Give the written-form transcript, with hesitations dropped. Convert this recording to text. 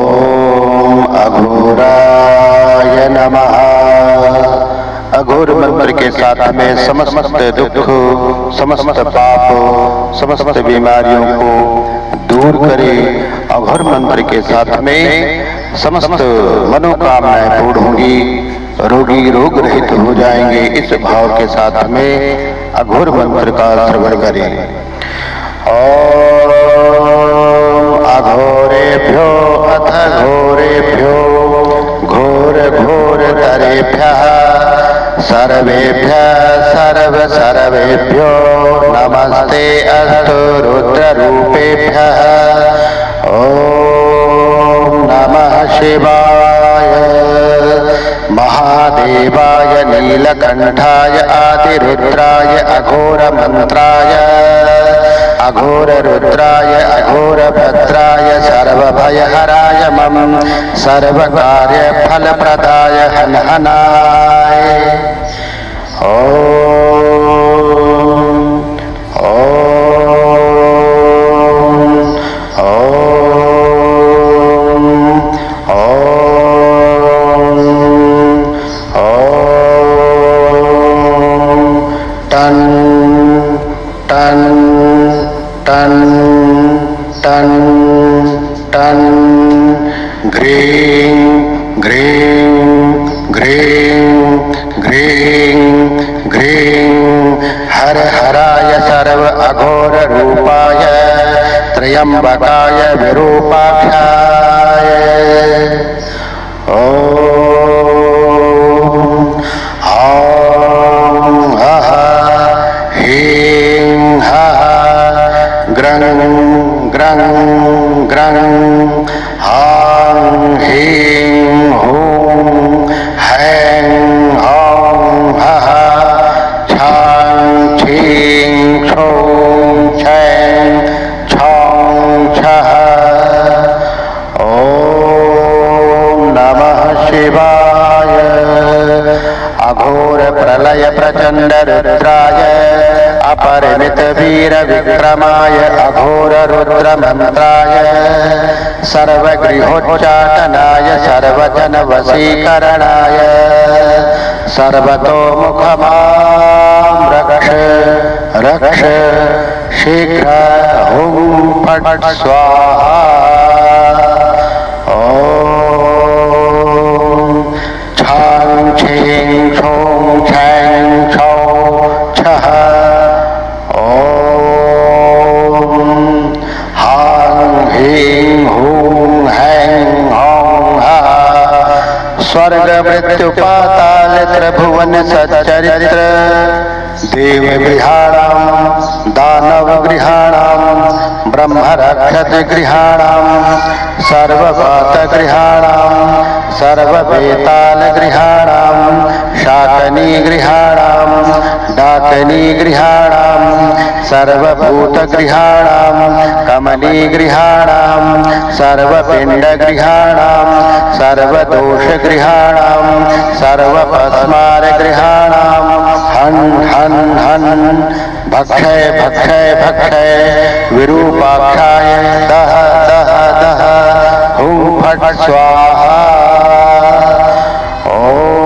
ओम अघोराय नमः। अघोर मंत्र के साथ में समस्त दुख, समस्त पाप, समस्त बीमारियों को दूर करे। अघोर मंत्र के साथ में समस्त मनोकामनाएं पूर्ण होंगी, रोगी रोग रहित हो जाएंगे। इस भाव के साथ में अघोर मंत्र का श्रवण करें। ओम अघोरेभ्यो अथ घोरेभ्यो घोर घोर तरेभ्यः सर्वेभ्यः सर्वेभ्यो नमस्ते अस्तु रुद्र रूपेभ्यः। ओम नमः शिवाय महादेवाय नीलकंठाय आदिरुद्राय अघोर मंत्राय अघोर रुद्राय अघोर भद्राय सर्वभयहराय मम सर्वकार्य फलप्रदाय हनहनाय। ओम ओम ओम ओम टन टन टन टन टन ग्रीं ग्रीं ग्रीं ग्रीं ग्रीं हर हराय सर्व अघोर रूपाय त्र्यंबकाय विरूपाक्षाय। ओम ॐ हः ह्रीं हः ग्रं ग्रं ग्रं हां ह्रीं हूं हैं हौं हः छां छीं छौं छैं छौं छः। ओम नमः शिवाय अघोर प्रलय प्रचंड रुद्राय अपरिमित वीर विक्रमाय अघोर रुद्र मंत्राय सर्वगृहोच्चाटनाय सर्वजन वशीकरणाय सर्वतोमुख मां रक्ष रक्ष शीघ्र हुं फट् स्वाहा। ओम छां छीं छौं छैं छौं छः। स्वर्ग मृत्यु पाताल त्रिभुवन सच्चरित्र देव गृहाणां दानव गृहाणां ब्रह्म रक्षत गृहाणां सर्वपात गृहाणां सर्ववेताल गृहाणां शाकनी गृहाणां डाकनी गृहाणां सर्वभूत गृहाणां कमनी गृहाणां सर्वपिंड गृहाणां सर्वदोष गृहाणां सर्वपस्मार गृहाणां हन हन हन भक्षय भक्षय भक्षय विरूपाक्षाय दह दह दह हुं फट् स्वाहा। ओम